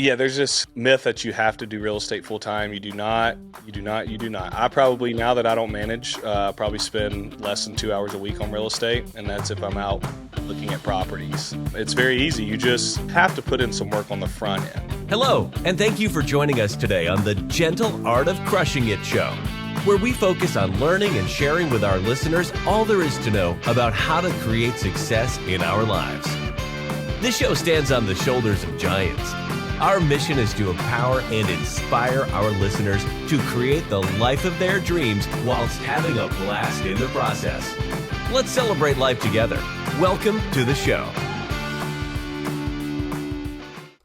Yeah, there's this myth that you have to do real estate full time. You do not. I probably, now that I don't manage, probably spend less than 2 hours a week on real estate, and that's if I'm out looking at properties. It's very easy. You just have to put in some work on the front end. Hello, and thank you for joining us today on the Gentle Art of Crushing It show, where we focus on learning and sharing with our listeners all there is to know about how to create success in our lives. This show stands on the shoulders of giants. Our mission is to empower and inspire our listeners to create the life of their dreams whilst having a blast in the process. Let's celebrate life together. Welcome to the show.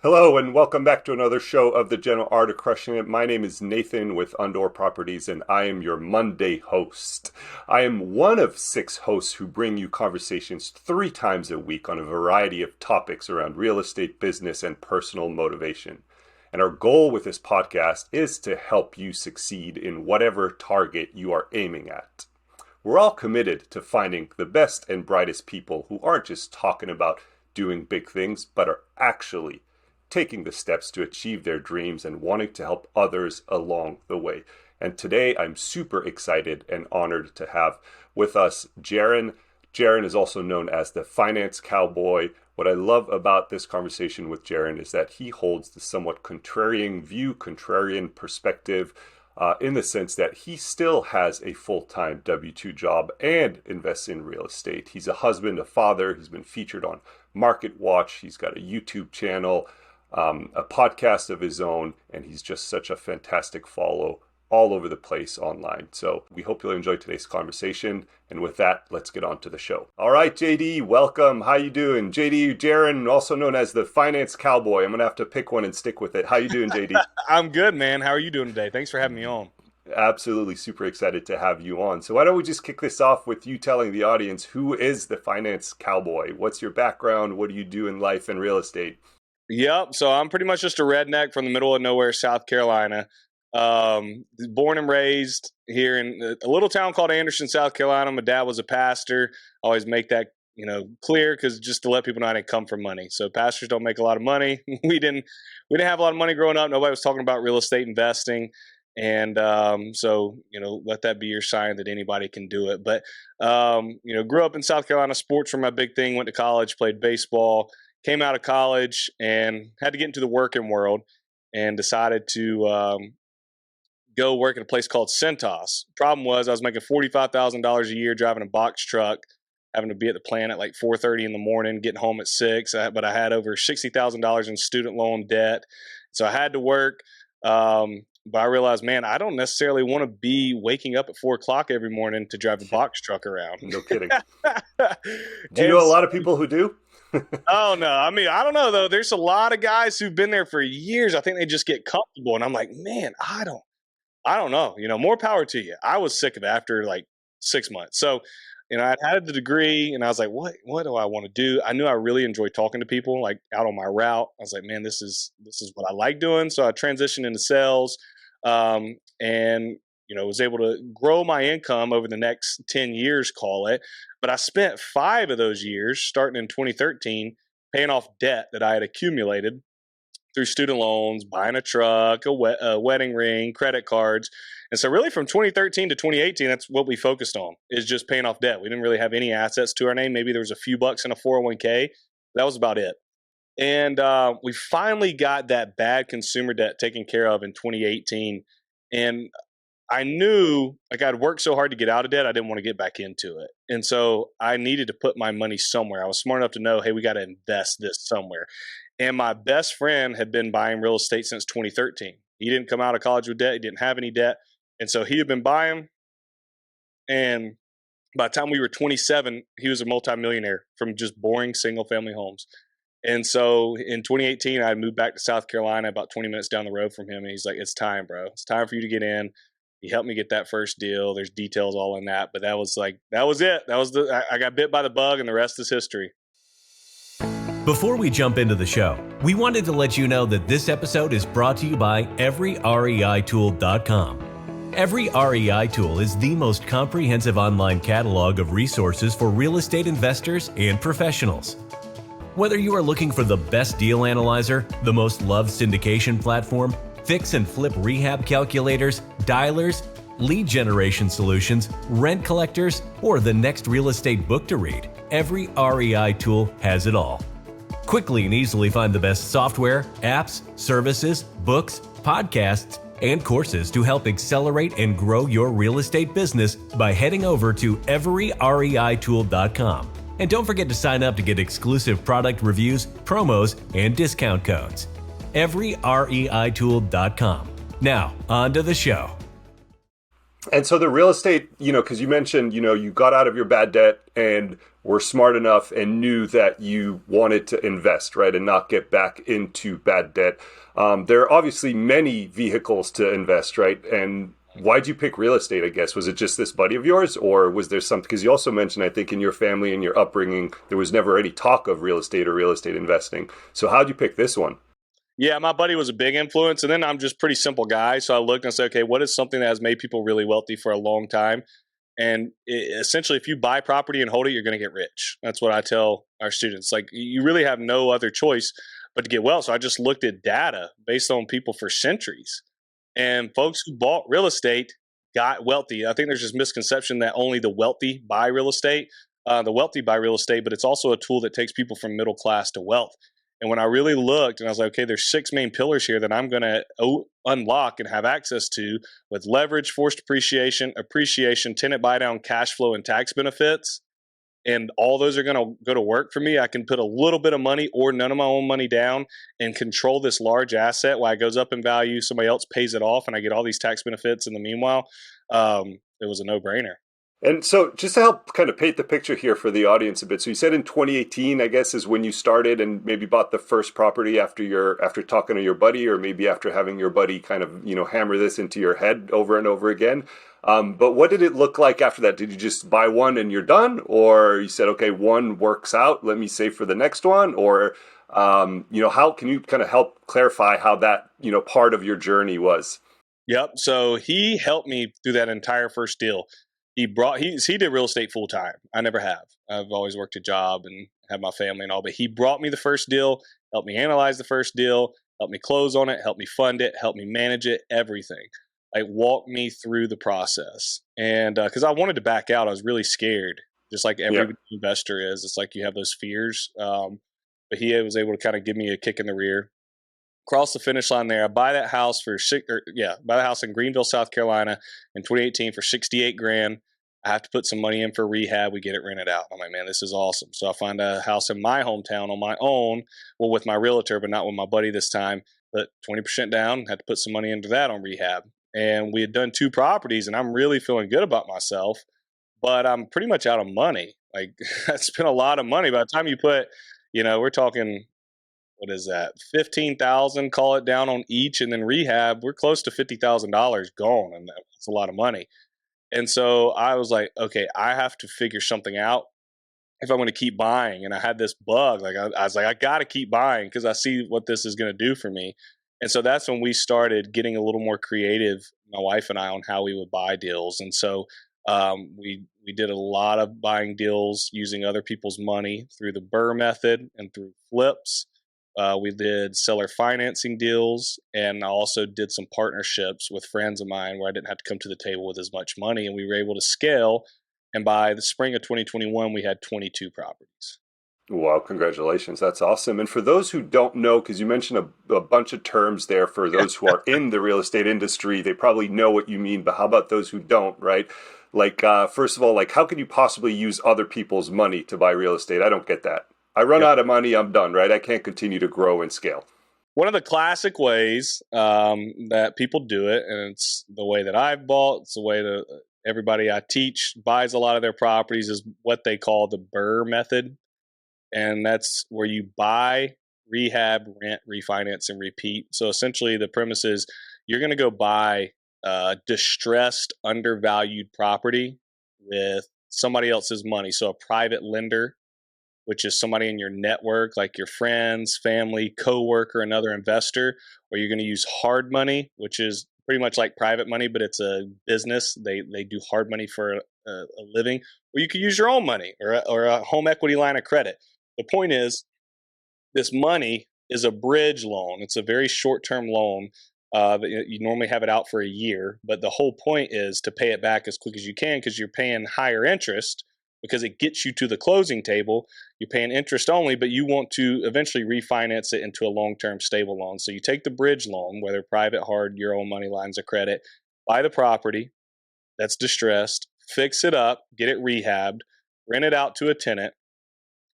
Hello and welcome back to another show of the Gentle Art of Crushing It. My name is Nathan with Undor Properties and I am your Monday host. I am one of 6 hosts who bring you conversations 3 times a week on a variety of topics around real estate, business, and personal motivation. And our goal with this podcast is to help you succeed in whatever target you are aiming at. We're all committed to finding the best and brightest people who aren't just talking about doing big things, but are actually taking the steps to achieve their dreams and wanting to help others along the way. And today I'm super excited and honored to have with us Jaren. Jaren is also known as the Finance Cowboy. What I love about this conversation with Jaren is that he holds the somewhat contrarian perspective in the sense that he still has a full-time W-2 job and invests in real estate. He's a husband, a father. He's been featured on Market Watch. He's got a YouTube channel, a podcast of his own, and he's just such a fantastic follow all over the place online. So we hope you'll enjoy today's conversation. And with that, let's get on to the show. All right, JD, welcome. How you doing? JD, Jaren, also known as the Finance Cowboy. I'm going to have to pick one and stick with it. How you doing, JD? I'm good, man. How are you doing today? Thanks for having me on. Absolutely super excited to have you on. So why don't we just kick this off with you telling the audience, who is the Finance Cowboy? What's your background? What do you do in life and real estate? Yep. So I'm pretty much just a redneck from the middle of nowhere, South Carolina. Born and raised here in a little town called Anderson, South Carolina. My dad was a pastor. I always make that, clear, because just to let people know I didn't come from money. So pastors don't make a lot of money. We didn't have a lot of money growing up. Nobody was talking about real estate investing. And so, let that be your sign that anybody can do it. But, grew up in South Carolina. Sports were my big thing. Went to college, played baseball. Came out of college and had to get into the working world and decided to go work at a place called Centos. Problem was I was making $45,000 a year driving a box truck, having to be at the plant at like 4:30 in the morning, getting home at 6. But I had over $60,000 in student loan debt. So I had to work. But I realized, man, I don't necessarily want to be waking up at 4 o'clock every morning to drive a box truck around. No kidding. Do you know a lot of people who do? Oh, no. I mean, I don't know, though. There's a lot of guys who've been there for years. I think they just get comfortable. And I'm like, man, I don't know. More power to you. I was sick of it after like 6 months. So, I'd had the degree and I was like, what do I want to do? I knew I really enjoyed talking to people, like out on my route. I was like, man, this is what I like doing. So I transitioned into sales and was able to grow my income over the next 10 years, call it. But I spent 5 of those years, starting in 2013, paying off debt that I had accumulated through student loans, buying a truck, a wedding ring, credit cards. And so really from 2013 to 2018, that's what we focused on, is just paying off debt. We didn't really have any assets to our name. Maybe there was a few bucks in a 401k. That was about it. And we finally got that bad consumer debt taken care of in 2018. And I knew, like, I'd worked so hard to get out of debt, I didn't want to get back into it. And so I needed to put my money somewhere. I was smart enough to know, hey, we got to invest this somewhere. And my best friend had been buying real estate since 2013. He didn't come out of college with debt. He didn't have any debt. And so he had been buying. And by the time we were 27, he was a multimillionaire from just boring single family homes. And so in 2018, I moved back to South Carolina, about 20 minutes down the road from him. And he's like, it's time, bro. It's time for you to get in. He helped me get that first deal. There's details all in that. But that was it. I got bit by the bug, and the rest is history. Before we jump into the show, we wanted to let you know that this episode is brought to you by EveryREITool.com. Every REI Tool is the most comprehensive online catalog of resources for real estate investors and professionals. Whether you are looking for the best deal analyzer, the most loved syndication platform, fix and flip rehab calculators, dialers, lead generation solutions, rent collectors, or the next real estate book to read, every REI tool has it all. Quickly and easily find the best software, apps, services, books, podcasts, and courses to help accelerate and grow your real estate business by heading over to everyreitool.com. And don't forget to sign up to get exclusive product reviews, promos, and discount codes. everyreitool.com. Now, on to the show. And so the real estate, because you mentioned, you got out of your bad debt and were smart enough and knew that you wanted to invest, right, and not get back into bad debt. There are obviously many vehicles to invest, right? And why'd you pick real estate, I guess? Was it just this buddy of yours, or was there something? Because you also mentioned, I think, in your family and your upbringing, there was never any talk of real estate or real estate investing. So how'd you pick this one? Yeah, my buddy was a big influence. And then I'm just a pretty simple guy. So I looked and said, okay, what is something that has made people really wealthy for a long time? And essentially, if you buy property and hold it, you're going to get rich. That's what I tell our students. Like, you really have no other choice but to get well. So I just looked at data based on people for centuries. And folks who bought real estate got wealthy. I think there's this misconception that only the wealthy buy real estate. The wealthy buy real estate, but it's also a tool that takes people from middle class to wealth. And when I really looked and I was like, okay, there's 6 main pillars here that I'm going to unlock and have access to with leverage, forced appreciation, tenant buy down, cash flow, and tax benefits. And all those are going to go to work for me. I can put a little bit of money or none of my own money down and control this large asset while it goes up in value. Somebody else pays it off and I get all these tax benefits in the meanwhile. It was a no-brainer. And so just to help kind of paint the picture here for the audience a bit. So you said in 2018, I guess, is when you started and maybe bought the first property after talking to your buddy, or maybe after having your buddy kind of, hammer this into your head over and over again. But what did it look like after that? Did you just buy one and you're done? Or you said, okay, one works out, let me save for the next one? Or, how can you kind of help clarify how that, part of your journey was? Yep. So he helped me through that entire first deal. He did real estate full time. I never have. I've always worked a job and had my family and all, but he brought me the first deal, helped me analyze the first deal, helped me close on it, helped me fund it, helped me manage it, everything. Like, walk me through the process. And because I wanted to back out, I was really scared, just like every investor is. It's like you have those fears. But he was able to kind of give me a kick in the rear. Cross the finish line there. I buy that house buy the house in Greenville, South Carolina in 2018 for $68,000. I have to put some money in for rehab. We get it rented out. I'm like, man, this is awesome. So I find a house in my hometown on my own, well, with my realtor, but not with my buddy this time. Put 20% down, had to put some money into that on rehab. And we had done 2 properties and I'm really feeling good about myself, but I'm pretty much out of money. Like, I spent a lot of money. By the time you put, we're talking, what is that? 15,000, call it down on each. And then rehab, we're close to $50,000 gone. And that's a lot of money. And so I was like, okay, I have to figure something out if I'm going to keep buying. And I had this bug. Like, I was like, I got to keep buying because I see what this is going to do for me. And so that's when we started getting a little more creative, my wife and I, on how we would buy deals. And so we did a lot of buying deals using other people's money through the BRRRR method and through flips. We did seller financing deals, and I also did some partnerships with friends of mine where I didn't have to come to the table with as much money, and we were able to scale. And by the spring of 2021, we had 22 properties. Wow, congratulations. That's awesome. And for those who don't know, because you mentioned a bunch of terms there for those who are in the real estate industry, they probably know what you mean, but how about those who don't, right? Like, first of all, like, how can you possibly use other people's money to buy real estate? I don't get that. I run out of money, I'm done, right? I can't continue to grow and scale. One of the classic ways that people do it, and it's the way that I've bought, it's the way that everybody I teach buys a lot of their properties, is what they call the BRRRR method. And that's where you buy, rehab, rent, refinance, and repeat. So essentially the premise is you're going to go buy distressed, undervalued property with somebody else's money. So a private lender, which is somebody in your network, like your friends, family, coworker, another investor, or you're going to use hard money, which is pretty much like private money, but it's a business. They do hard money for a living. Or you could use your own money or a home equity line of credit. The point is, this money is a bridge loan. It's a very short-term loan. You normally have it out for a year, but the whole point is to pay it back as quick as you can because you're paying higher interest because it gets you to the closing table. You're paying interest only, but you want to eventually refinance it into a long-term stable loan. So you take the bridge loan, whether private, hard, your own money, lines of credit, buy the property that's distressed, fix it up, get it rehabbed, rent it out to a tenant.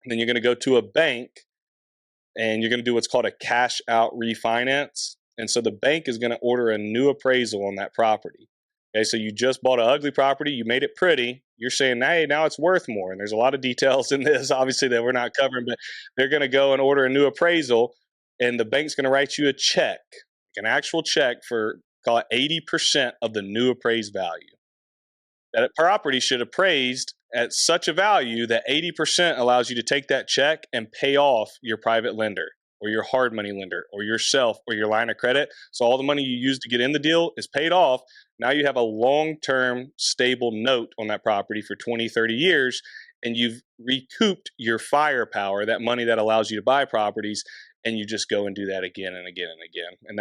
And then you're going to go to a bank and you're going to do what's called a cash out refinance. And so the bank is going to order a new appraisal on that property. Okay, so you just bought an ugly property, you made it pretty. You're saying, hey, now it's worth more. And there's a lot of details in this, obviously, that we're not covering, but they're going to go and order a new appraisal, and the bank's going to write you a check, an actual check for, call it 80% of the new appraised value. That property should appraised at such a value that 80% allows you to take that check and pay off your private lender or your hard money lender or yourself or your line of credit. So all the money you used to get in the deal is paid off. Now you have a long-term stable note on that property for 20, 30 years, and you've recouped your firepower, that money that allows you to buy properties, and you just go and do that again and again and again. And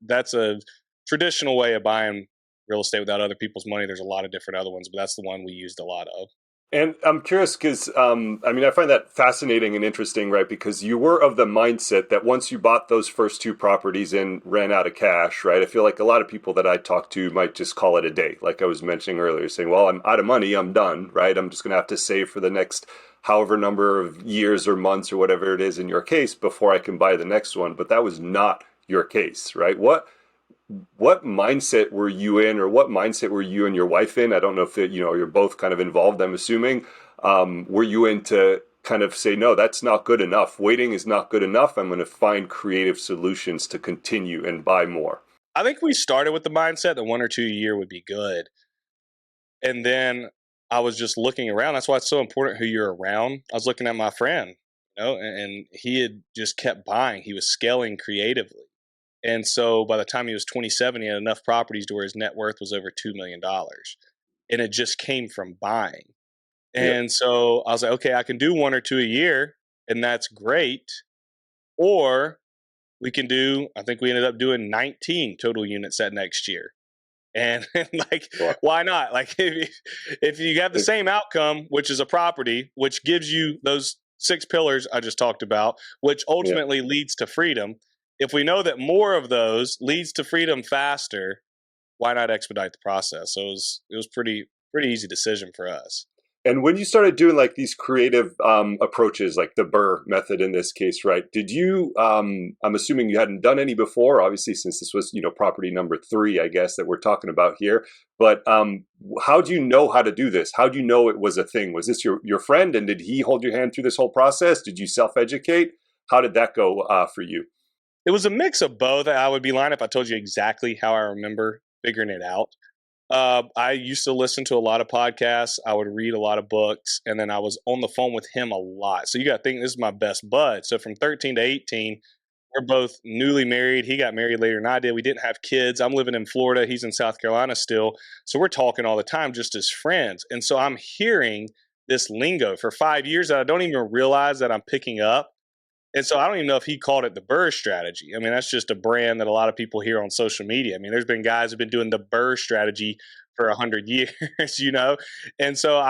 that's a traditional way of buying real estate without other people's money. There's a lot of different other ones, but that's the one we used a lot of. And I'm curious because, I find that fascinating and interesting, right? Because you were of the mindset that once you bought those first two properties and ran out of cash, right? I feel like a lot of people that I talk to might just call it a day. Like I was mentioning earlier, saying, well, I'm out of money, I'm done, right? I'm just going to have to save for the next however number of years or months or whatever it is in your case before I can buy the next one. But that was not your case, right? What mindset were you in, or what mindset were you and your wife in? I don't know if you're both kind of involved, I'm assuming. Were you in to kind of say, no, that's not good enough. Waiting is not good enough. I'm going to find creative solutions to continue and buy more. I think we started with the mindset that 1 or 2 a year would be good. And then I was just looking around. That's why it's so important who you're around. I was looking at my friend, and he had just kept buying. He was scaling creatively. And so by the time he was 27, he had enough properties to where his net worth was over $2 million. And it just came from buying. And so I was like, okay, I can do 1 or 2 a year, and that's great. Or we can do, I think we ended up doing 19 total units that next year. And why not? Like if you have the same outcome, which is a property, which gives you those 6 pillars I just talked about, which ultimately leads to freedom. If we know that more of those leads to freedom faster, why not expedite the process? So it was pretty easy decision for us. And when you started doing like these creative approaches, like the BRRRR method in this case, right? Did you? I'm assuming you hadn't done any before, obviously, since this was property number 3, I guess, that we're talking about here. But how do you know how to do this? How do you know it was a thing? Was this your friend, and did he hold your hand through this whole process? Did you self-educate? How did that go for you? It was a mix of both. I would be lying if I told you exactly how I remember figuring it out. I used to listen to a lot of podcasts. I would read a lot of books, and then I was on the phone with him a lot. So you got to think, this is my best bud. So from 13 to 18, we're both newly married. He got married later than I did. We didn't have kids. I'm living in Florida. He's in South Carolina still. So we're talking all the time just as friends. And so I'm hearing this lingo for 5 years that I don't even realize that I'm picking up. And so I don't even know if he called it the BRRRR strategy. I mean, that's just a brand that a lot of people hear on social media. I mean, there's been guys who've been doing the BRRRR strategy for 100 years, And so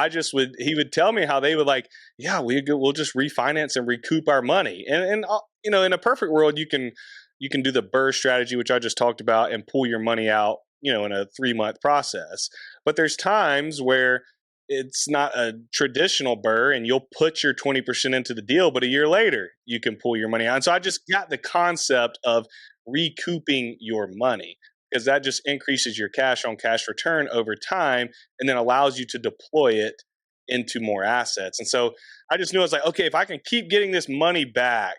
he would tell me how they would we'll just refinance and recoup our money. And in a perfect world, you can do the BRRRR strategy, which I just talked about, and pull your money out, in a 3-month process. But there's times where it's not a traditional BRRRR, and you'll put your 20% into the deal, but a year later you can pull your money out. And so I just got the concept of recouping your money, because that just increases your cash on cash return over time and then allows you to deploy it into more assets. And so I just knew, I was like, okay, if I can keep getting this money back,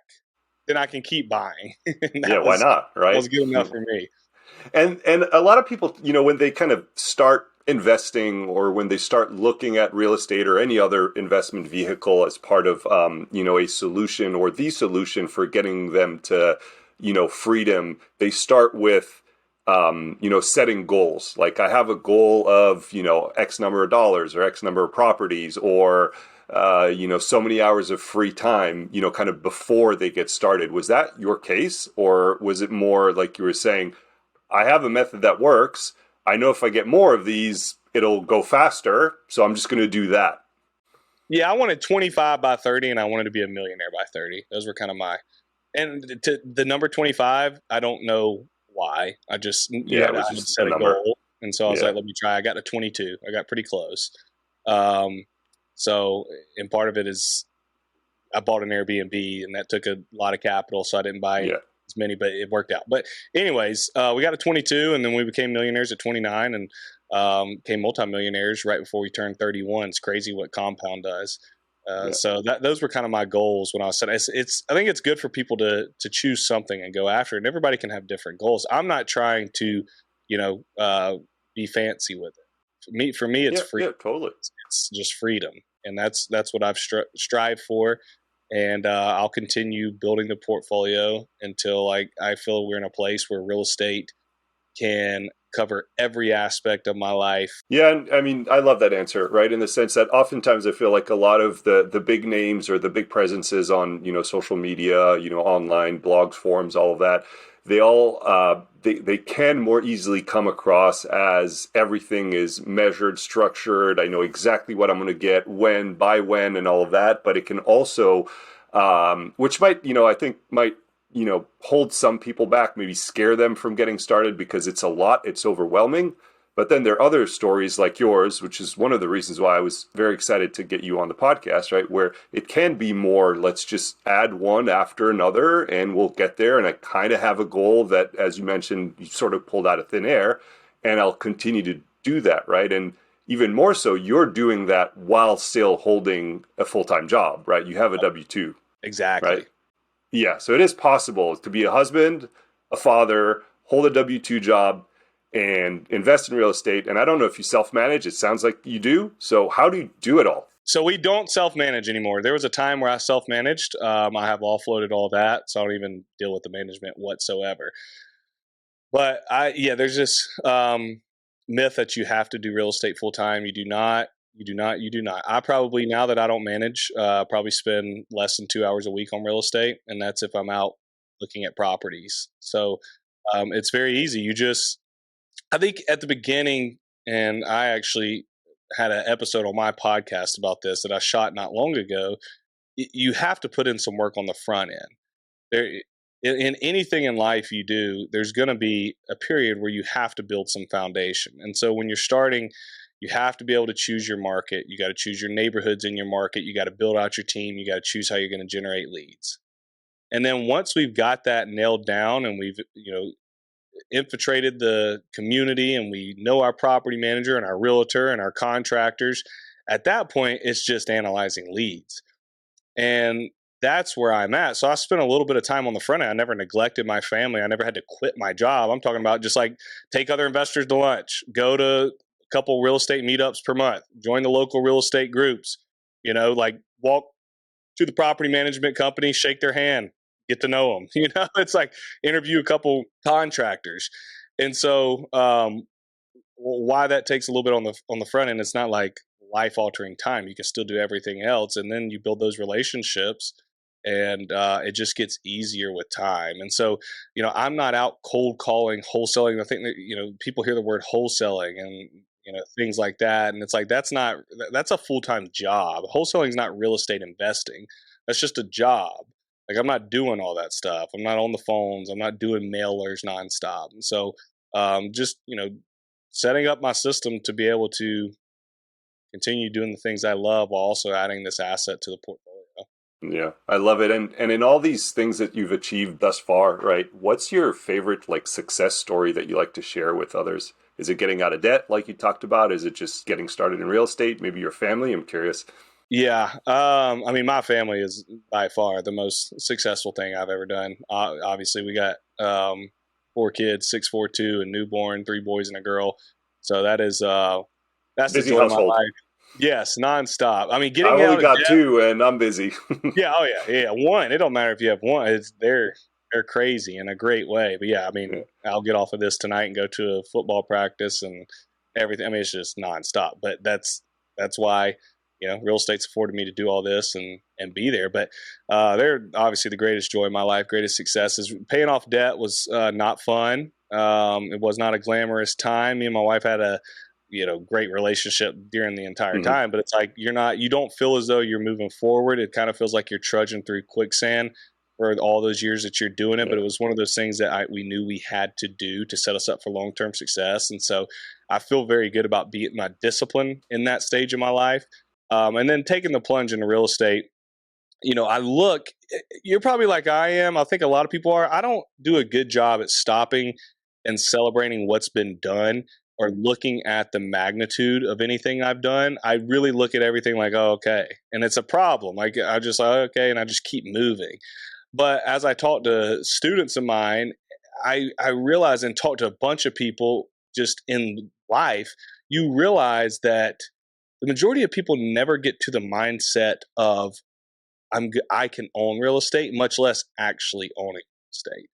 then I can keep buying. Why not? Right. That was good enough for me. And a lot of people, when they kind of start investing, or when they start looking at real estate or any other investment vehicle as part of, a solution or the solution for getting them to, freedom, they start with, setting goals. Like, I have a goal of, X number of dollars or X number of properties, or, so many hours of free time, kind of before they get started. Was that your case, or was it more like you were saying, I have a method that works. I know if I get more of these, it'll go faster. So I'm just going to do that. Yeah, I wanted 25 by 30 and I wanted to be a millionaire by 30. Those were kind of and to the number 25, I don't know why. I just, Yeah, it I was had just a set a number. goal. And so I was Yeah. like, let me try. I got to 22. I got pretty close. Um, and part of it is I bought an Airbnb and that took a lot of capital. So I didn't buy Yeah. as many, but it worked out. But anyways, we got to 22 and then we became millionaires at 29 and became multimillionaires right before we turned 31. It's crazy what compound does. So those were kind of my goals when I was set. I think it's good for people to choose something and go after it. And everybody can have different goals. I'm not trying to, be fancy with it. For me, it's free. Yeah, totally. It's just freedom, and that's what I've strived for. And I'll continue building the portfolio until I feel we're in a place where real estate can cover every aspect of my life. Yeah, and I mean, I love that answer, right? In the sense that oftentimes I feel like a lot of the big names or the big presences on, social media, online blogs, forums, all of that, they all they can more easily come across as everything is measured, structured. I know exactly what I'm going to get, when, by when, and all of that. But it can also, which might, I think might hold some people back, maybe scare them from getting started because it's a lot, it's overwhelming. But then there are other stories like yours, which is one of the reasons why I was very excited to get you on the podcast, right? Where it can be more, let's just add one after another and we'll get there. And I kind of have a goal that, as you mentioned, you sort of pulled out of thin air, and I'll continue to do that, right? And even more so, you're doing that while still holding a full-time job, right? You have a W-2. Exactly. Right? Yeah, so it is possible to be a husband, a father, hold a W-2 job, and invest in real estate. And I don't know if you self-manage. It sounds like you do. So how do you do it all? So we don't self-manage anymore. There was a time where I self-managed. I have offloaded all that, so I don't even deal with the management whatsoever. But there's this myth that you have to do real estate full-time. You do not. You do not. You do not. I probably, now that I don't manage, probably spend less than 2 hours a week on real estate. And that's if I'm out looking at properties. So it's very easy. I think at the beginning, and I actually had an episode on my podcast about this that I shot not long ago, you have to put in some work on the front end. In anything in life you do, there's going to be a period where you have to build some foundation. And so when you're starting, you have to be able to choose your market. You got to choose your neighborhoods in your market. You got to build out your team. You got to choose how you're going to generate leads. And then once we've got that nailed down and we've, infiltrated the community and we know our property manager and our realtor and our contractors, at that point, it's just analyzing leads. And that's where I'm at. So I spent a little bit of time on the front end. I never neglected my family. I never had to quit my job. I'm talking about just like take other investors to lunch, go to a couple real estate meetups per month, join the local real estate groups, walk to the property management company, shake their hand, get to know them. It's like interview a couple contractors. And so why that takes a little bit on the front end, it's not like life altering time. You can still do everything else. And then you build those relationships and it just gets easier with time. And so, I'm not out cold calling, wholesaling. I think that, people hear the word wholesaling and, things like that. And it's like, that's a full-time job. Wholesaling is not real estate investing. That's just a job. Like, I'm not doing all that stuff. I'm not on the phones. I'm not doing mailers nonstop. And so just, setting up my system to be able to continue doing the things I love while also adding this asset to the portfolio. Yeah, I love it. And in all these things that you've achieved thus far, right? What's your favorite success story that you like to share with others? Is it getting out of debt like you talked about? Is it just getting started in real estate? Maybe your family? I'm curious. Yeah. My family is by far the most successful thing I've ever done. Obviously we got 4 kids, 6, 4, 2, a newborn, 3 boys and a girl. So that's the Busy joy of my household. life. Yes, nonstop. I've Getting only out of got debt, 2 and I'm busy. yeah, oh yeah, one. It don't matter if you have one. They're crazy in a great way. But yeah, I'll get off of this tonight and go to a football practice and everything. It's just nonstop. But that's why real estate's afforded me to do all this and be there. But they're obviously the greatest joy of my life, greatest successes. Paying off debt was not fun. It was not a glamorous time. Me and my wife had a great relationship during the entire time, but it's like you don't feel as though you're moving forward. It kind of feels like you're trudging through quicksand for all those years that you're doing it. But it was one of those things that we knew we had to do to set us up for long-term success. And so I feel very good about being my discipline in that stage of my life. And then taking the plunge into real estate, you're probably like I am. I think a lot of people are. I don't do a good job at stopping and celebrating what's been done or looking at the magnitude of anything I've done. I really look at everything like, oh, okay. And it's a problem. Like I just, okay. And I just keep moving. But as I talk to students of mine, I realize and talk to a bunch of people just in life, you realize that the majority of people never get to the mindset of I can own real estate, much less actually owning real estate.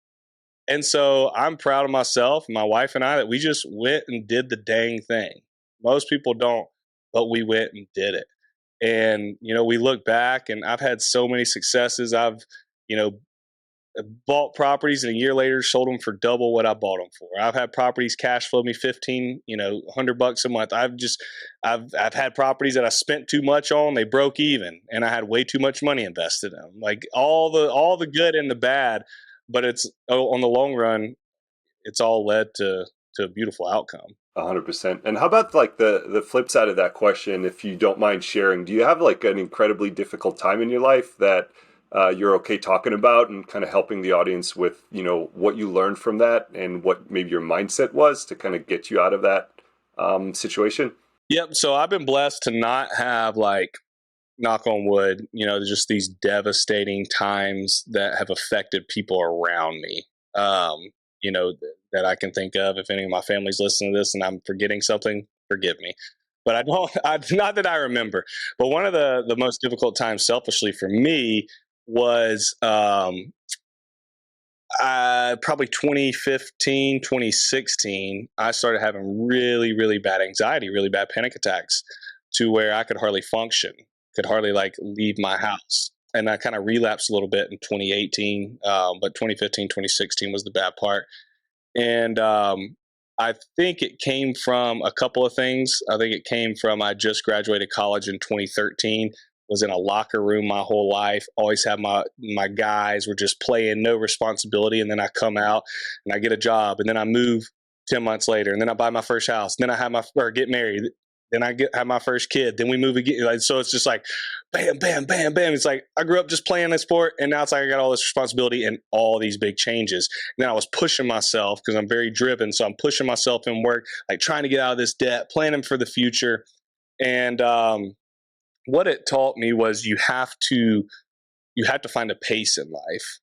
And so I'm proud of myself, my wife and I, that we just went and did the dang thing. Most people don't, but we went and did it. And, we look back and I've had so many successes. I've, bought properties and a year later sold them for double what I bought them for. I've had properties cash flow me $100 a month. I've had properties that I spent too much on, they broke even, and I had way too much money invested in them. Like all the good and the bad, but it's on the long run, it's all led to a beautiful outcome. 100%. And how about like the flip side of that question, if you don't mind sharing? Do you have like an incredibly difficult time in your life that you're okay talking about and kind of helping the audience with, what you learned from that and what maybe your mindset was to kind of get you out of that situation? Yep. So I've been blessed to not have, like, knock on wood, just these devastating times that have affected people around me, that I can think of. If any of my family's listening to this and I'm forgetting something, forgive me. But not that I remember. But one of the most difficult times selfishly for me was probably 2015, 2016. I started having really, really bad anxiety, really bad panic attacks to where I could hardly function, could hardly like leave my house. And I kind of relapsed a little bit in 2018, but 2015, 2016 was the bad part. And I think it came from a couple of things. I think it came from I just graduated college in 2013, was in a locker room my whole life, always had my guys, were just playing, no responsibility. And then I come out and I get a job, and then I move 10 months later, and then I buy my first house, and then I get married, then I have my first kid, then we move again. Like, so it's just like bam, bam, bam, bam. It's like I grew up just playing this sport, and now it's like I got all this responsibility and all these big changes. And then I was pushing myself because I'm very driven, so I'm pushing myself in work, like trying to get out of this debt, planning for the future. And what it taught me was you have to find a pace in life.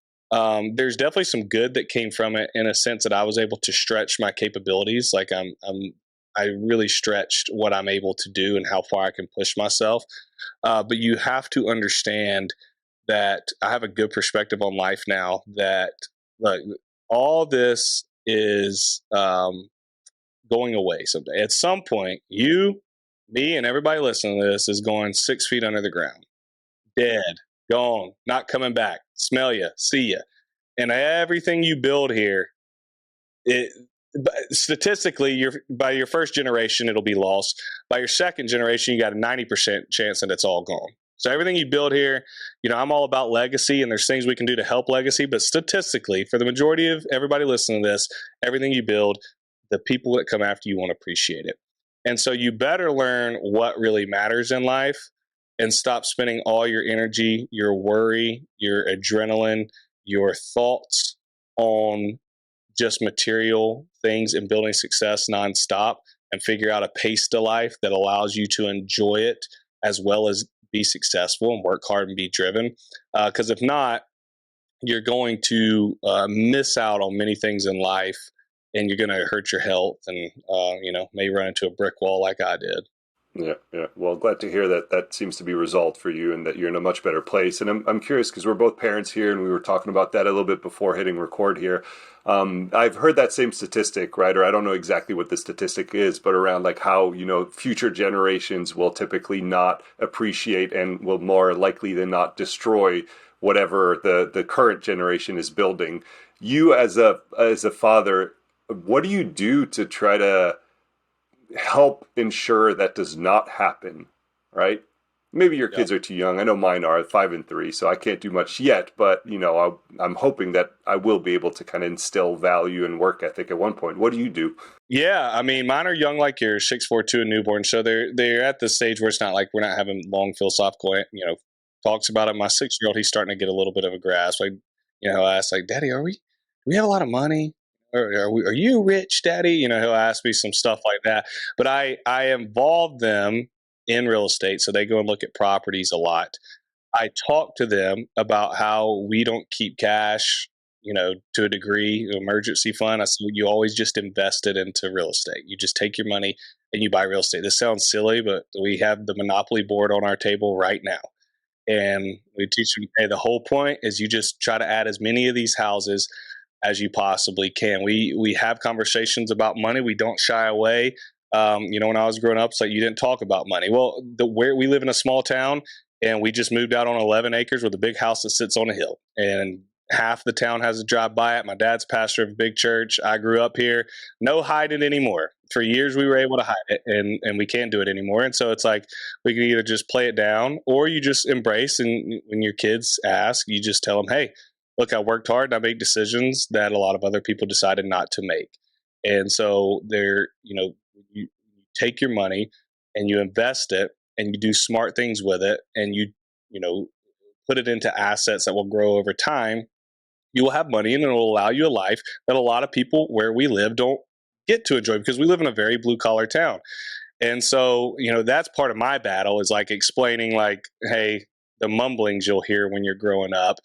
There's definitely some good that came from it in a sense that I was able to stretch my capabilities. Like I really stretched what I'm able to do and how far I can push myself. But you have to understand that I have a good perspective on life now, that look, all this is going away someday. At some point, you, me, and everybody listening to this is going 6 feet under the ground, dead, gone, not coming back, smell you, see you. And everything you build here, statistically, by your first generation, it'll be lost. By your second generation, you got a 90% chance that it's all gone. So everything you build here, I'm all about legacy, and there's things we can do to help legacy. But statistically, for the majority of everybody listening to this, everything you build, the people that come after you won't appreciate it. And so you better learn what really matters in life and stop spending all your energy, your worry, your adrenaline, your thoughts on just material things and building success nonstop, and figure out a pace to life that allows you to enjoy it as well as be successful and work hard and be driven. Because if not, you're going to miss out on many things in life, and you're going to hurt your health and, may run into a brick wall like I did. Yeah, yeah. Well, glad to hear that that seems to be resolved for you and that you're in a much better place. And I'm curious because we're both parents here and we were talking about that a little bit before hitting record here. I've heard that same statistic, right? Or I don't know exactly what the statistic is, but around like how, future generations will typically not appreciate and will more likely than not destroy whatever the current generation is building. You as a father, what do you do to try to help ensure that does not happen, right? Maybe your Yeah. kids are too young. I know mine are 5 and 3, so I can't do much yet. But I'm hoping that I will be able to kind of instill value and work ethic at one point. What do you do? Yeah, I mean, mine are young like yours, 6'4", 2, and newborn. So they're at the stage where it's not like we're not having long philosophical, talks about it. My 6-year-old, he's starting to get a little bit of a grasp. Like, I ask, like, Daddy, do we have a lot of money? Or are you rich, Daddy? He'll ask me some stuff like that. But I involve them in real estate, so they go and look at properties a lot. I talk to them about how we don't keep cash, to a degree, emergency fund. I said, you always just invest it into real estate. You just take your money and you buy real estate. This sounds silly, but we have the monopoly board on our table right now. And we teach them, hey, the whole point is you just try to add as many of these houses as you possibly can. We have conversations about money. We don't shy away. When I was growing up, it's like you didn't talk about money. Well, where we live in a small town, and we just moved out on 11 acres with a big house that sits on a hill, and half the town has to drive by it. My dad's pastor of a big church. I grew up here. No hiding anymore. For years, we were able to hide it, and we can't do it anymore. And so it's like we can either just play it down, or you just embrace. And when your kids ask, you just tell them, "Hey, look, I worked hard and I made decisions that a lot of other people decided not to make." And so you take your money and you invest it and you do smart things with it, and you know, put it into assets that will grow over time. You will have money and it will allow you a life that a lot of people where we live don't get to enjoy, because we live in a very blue collar town. And so, that's part of my battle, is like explaining, like, hey, the mumblings you'll hear when you're growing up.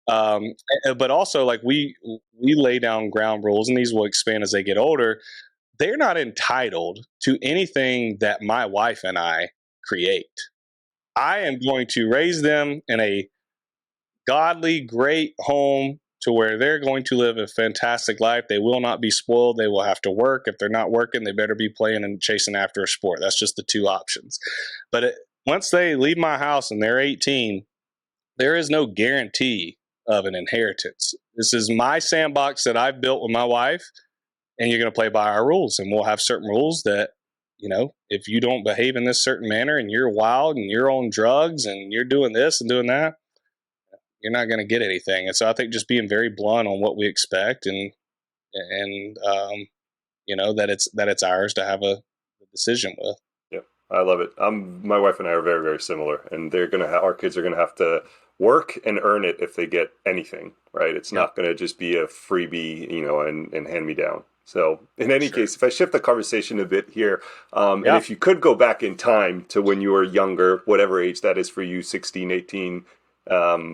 Um, but also, like, we lay down ground rules, and these will expand as they get older. They're not entitled to anything that my wife and I create. I am going to raise them in a godly, great home to where they're going to live a fantastic life. They will not be spoiled. They will have to work. If they're not working, they better be playing and chasing after a sport. That's just the two options. But once they leave my house and they're 18, there is no guarantee of an inheritance. This is my sandbox that I've built with my wife, and you're going to play by our rules. And we'll have certain rules that, if you don't behave in this certain manner and you're wild and you're on drugs and you're doing this and doing that, you're not going to get anything. And so I think just being very blunt on what we expect, and that it's ours to have a decision with. Yeah, I love it. My wife and I are very, very similar, and our kids are gonna have to work and earn it if they get anything, right? It's Yep. not gonna just be a freebie, and hand me down. So in any Sure. case, if I shift the conversation a bit here, and Yeah. if you could go back in time to when you were younger, whatever age that is for you, 16, 18,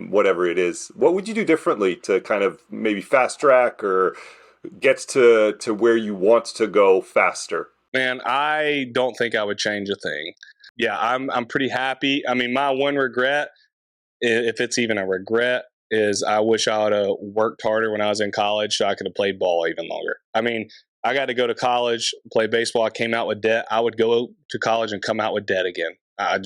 whatever it is, what would you do differently to kind of maybe fast track or get to where you want to go faster? Man, I don't think I would change a thing. Yeah, I'm pretty happy. I mean, my one regret, if it's even a regret, is I wish I would have worked harder when I was in college so I could have played ball even longer. I mean, I got to go to college, play baseball. I came out with debt. I would go to college and come out with debt again. I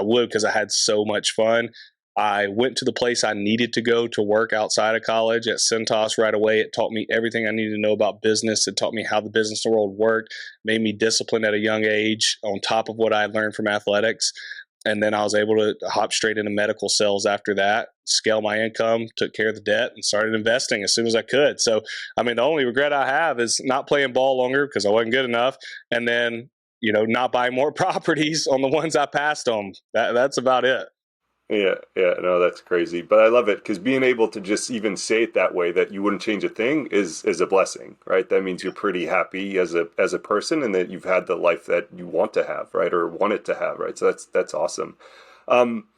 would, because I had so much fun. I went to the place I needed to go to work outside of college at Centos right away. It taught me everything I needed to know about business. It taught me how the business world worked, made me disciplined at a young age on top of what I had learned from athletics. And then I was able to hop straight into medical sales after that, scale my income, took care of the debt, and started investing as soon as I could. So, I mean, the only regret I have is not playing ball longer because I wasn't good enough. And then, not buying more properties on the ones I passed on. That's about it. Yeah, yeah, no, that's crazy. But I love it because being able to just even say it that way, that you wouldn't change a thing, is a blessing, right? That means you're pretty happy as a person, and that you've had the life that you want to have, right, or wanted to have, right? So that's awesome. Um,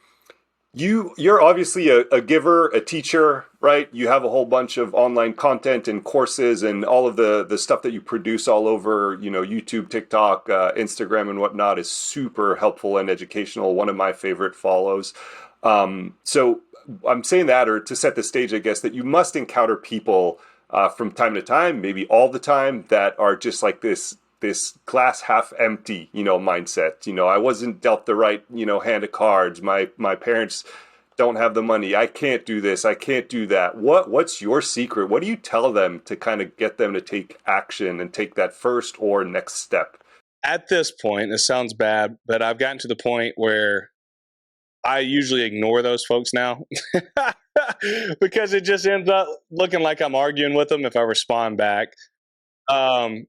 You're obviously a giver, a teacher, right? You have a whole bunch of online content and courses and all of the stuff that you produce all over, YouTube, TikTok, Instagram, and whatnot is super helpful and educational. One of my favorite follows. So I'm saying that, or to set the stage, I guess, that you must encounter people from time to time, maybe all the time, that are just like this glass half empty, mindset. I wasn't dealt the right, hand of cards. My parents don't have the money. I can't do this. I can't do that. What's your secret? What do you tell them to kind of get them to take action and take that first or next step? At this point, this sounds bad, but I've gotten to the point where I usually ignore those folks now because it just ends up looking like I'm arguing with them if I respond back. Um,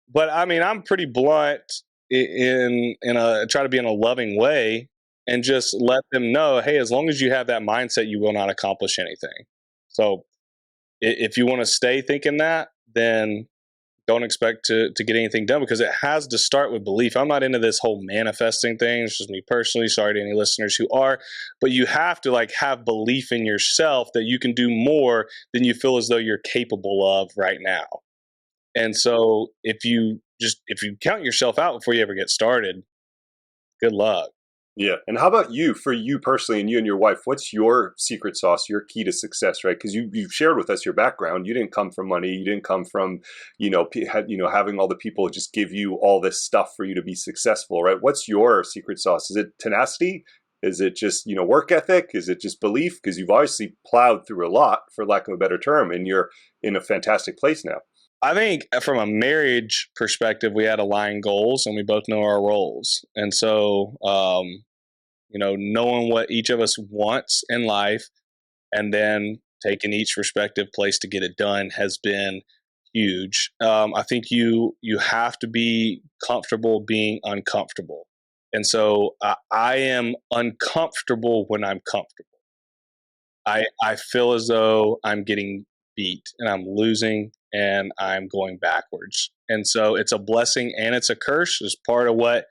But I mean, I'm pretty blunt in a try to be in a loving way and just let them know, hey, as long as you have that mindset, you will not accomplish anything. So if you want to stay thinking that, then don't expect to get anything done because it has to start with belief. I'm not into this whole manifesting thing. It's just me personally. Sorry to any listeners who are, but you have to have belief in yourself that you can do more than you feel as though you're capable of right now. And so if you count yourself out before you ever get started, good luck. Yeah. And how about you, for you personally, and you and your wife, what's your secret sauce, your key to success, right? Because you've shared with us your background. You didn't come from money. You didn't come from, having all the people just give you all this stuff for you to be successful, right? What's your secret sauce? Is it tenacity? Is it just, work ethic? Is it just belief? Because you've obviously plowed through a lot, for lack of a better term, and you're in a fantastic place now. I think from a marriage perspective, we had aligned goals and we both know our roles. And so, knowing what each of us wants in life and then taking each respective place to get it done has been huge. I think you have to be comfortable being uncomfortable. And so I am uncomfortable when I'm comfortable. I feel as though I'm getting beat and I'm losing and I'm going backwards. And so it's a blessing and it's a curse. It's part of what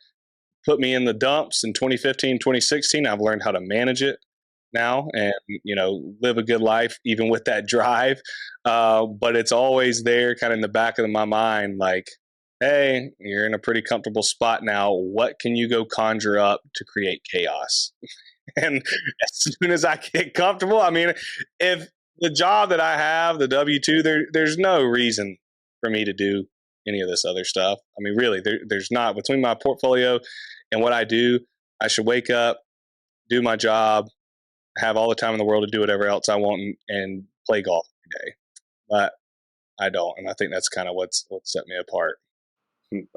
put me in the dumps in 2015, 2016. I've learned how to manage it now and, live a good life, even with that drive. But it's always there kind of in the back of my mind, like, hey, you're in a pretty comfortable spot now. What can you go conjure up to create chaos? And as soon as I get comfortable, I mean, if the job that I have, the W-2, there's no reason for me to do any of this other stuff. I mean, really, there's not. Between my portfolio and what I do, I should wake up, do my job, have all the time in the world to do whatever else I want and play golf every day. But I don't. And I think that's kind of what's set me apart.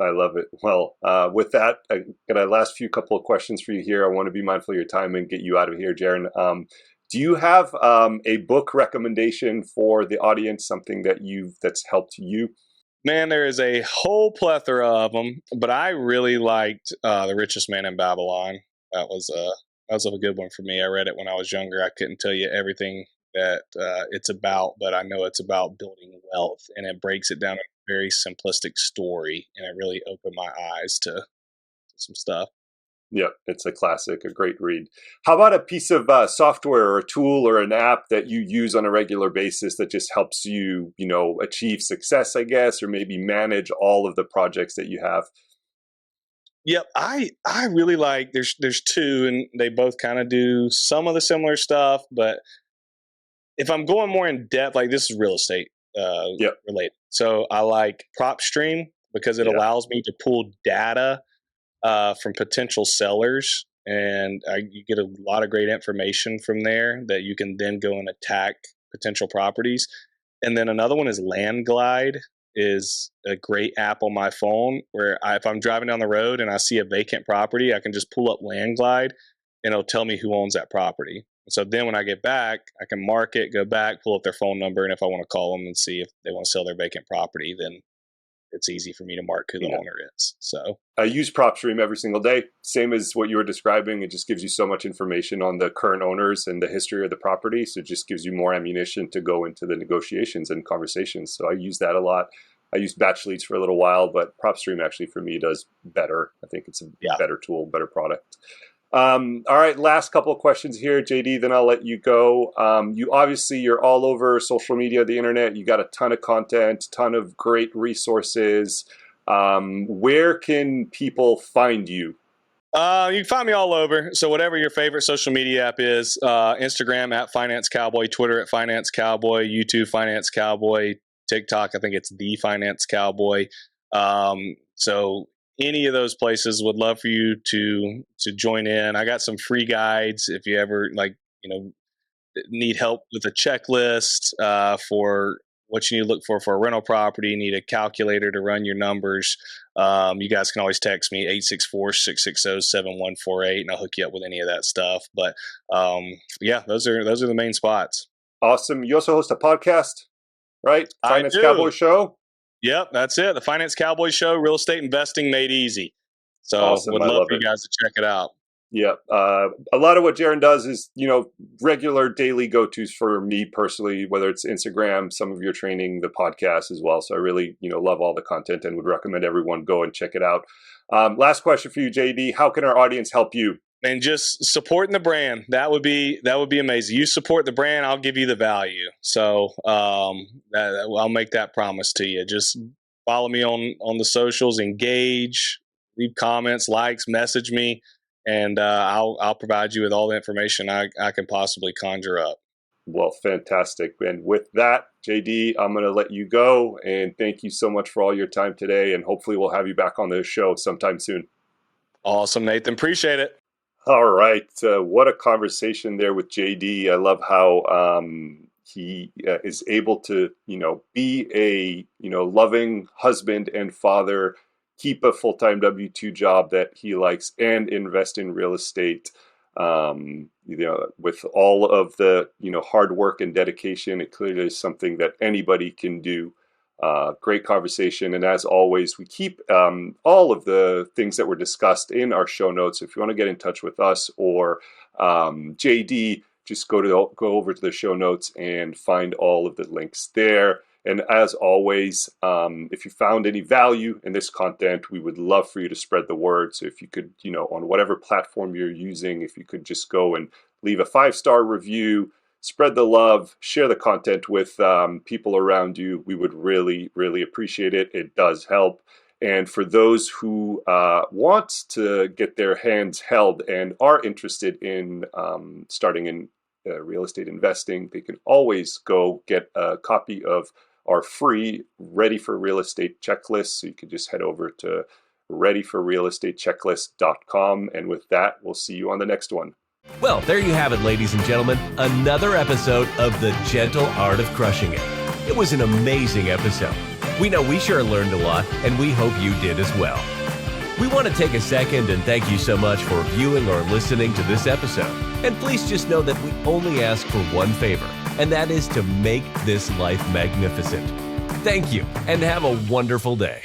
I love it. Well, with that, I got a last few couple of questions for you here. I want to be mindful of your time and get you out of here, Jaren. Do you have a book recommendation for the audience, something that's helped you? Man, there is a whole plethora of them, but I really liked The Richest Man in Babylon. That was a good one for me. I read it when I was younger. I couldn't tell you everything that it's about, but I know it's about building wealth, and it breaks it down in a very simplistic story, and it really opened my eyes to some stuff. Yeah, it's a classic, a great read. How about a piece of software or a tool or an app that you use on a regular basis that just helps you, achieve success, I guess, or maybe manage all of the projects that you have? Yep, I really like. There's two, and they both kind of do some of the similar stuff. But if I'm going more in depth, like this is real estate related, so I like PropStream because it allows me to pull data from potential sellers, and you get a lot of great information from there that you can then go and attack potential properties. And then another one is Landglide, is a great app on my phone where if I'm driving down the road and I see a vacant property, I can just pull up Landglide and it'll tell me who owns that property. And so then when I get back, I can mark it, go back, pull up their phone number, and if I want to call them and see if they want to sell their vacant property, then it's easy for me to mark who the owner is. So I use PropStream every single day. Same as what you were describing. It just gives you so much information on the current owners and the history of the property. So it just gives you more ammunition to go into the negotiations and conversations. So I use that a lot. I used Batch Leads for a little while, but PropStream actually for me does better. I think it's a better tool, better product. All right, last couple of questions here, JD, then I'll let you go. You're all over social media, the internet. You got a ton of content, ton of great resources. Where can people find you? You can find me all over. So whatever your favorite social media app is, Instagram at Finance Cowboy, Twitter at Finance Cowboy, YouTube Finance Cowboy, TikTok, I think it's The Finance Cowboy. So any of those places, would love for you to join in. I got some free guides if you ever need help with a checklist for what you need to look for a rental property, need a calculator to run your numbers. You guys can always text me 864-660-7148 and I'll hook you up with any of that stuff. But those are the main spots. Awesome. You also host a podcast, right? Finance I do. Cowboy Show. Yep, that's it. The Finance Cowboy Show, real estate investing made easy. So Awesome. would love for you guys to check it out. Yeah. A lot of what Jaren does is, regular daily go-tos for me personally, whether it's Instagram, some of your training, the podcast as well. So I really, love all the content and would recommend everyone go and check it out. Last question for you, JD. How can our audience help you? And just supporting the brand. That would be amazing. You support the brand, I'll give you the value. So I'll make that promise to you. Just follow me on the socials, engage, leave comments, likes, message me, and I'll provide you with all the information I can possibly conjure up. Well, fantastic. And with that, JD, I'm going to let you go. And thank you so much for all your time today. And hopefully we'll have you back on the show sometime soon. Awesome, Nathan. Appreciate it. All right. What a conversation there with JD. I love how he is able to, be a, loving husband and father, keep a full-time W-2 job that he likes, and invest in real estate. With all of the, hard work and dedication, it clearly is something that anybody can do. Great conversation. And as always, we keep all of the things that were discussed in our show notes. If you want to get in touch with us or JD, just go over to the show notes and find all of the links there. And as always, if you found any value in this content, we would love for you to spread the word. So if you could, on whatever platform you're using, if you could just go and leave a 5-star review, spread the love, share the content with people around you. We would really, really appreciate it. It does help. And for those who want to get their hands held and are interested in starting in real estate investing, they can always go get a copy of our free Ready for Real Estate checklist. So you can just head over to readyforrealestatechecklist.com. And with that, we'll see you on the next one. Well, there you have it, ladies and gentlemen. Another episode of The Gentle Art of Crushing It. It was an amazing episode. We know we sure learned a lot, and we hope you did as well. We want to take a second and thank you so much for viewing or listening to this episode. And please just know that we only ask for one favor, and that is to make this life magnificent. Thank you, and have a wonderful day.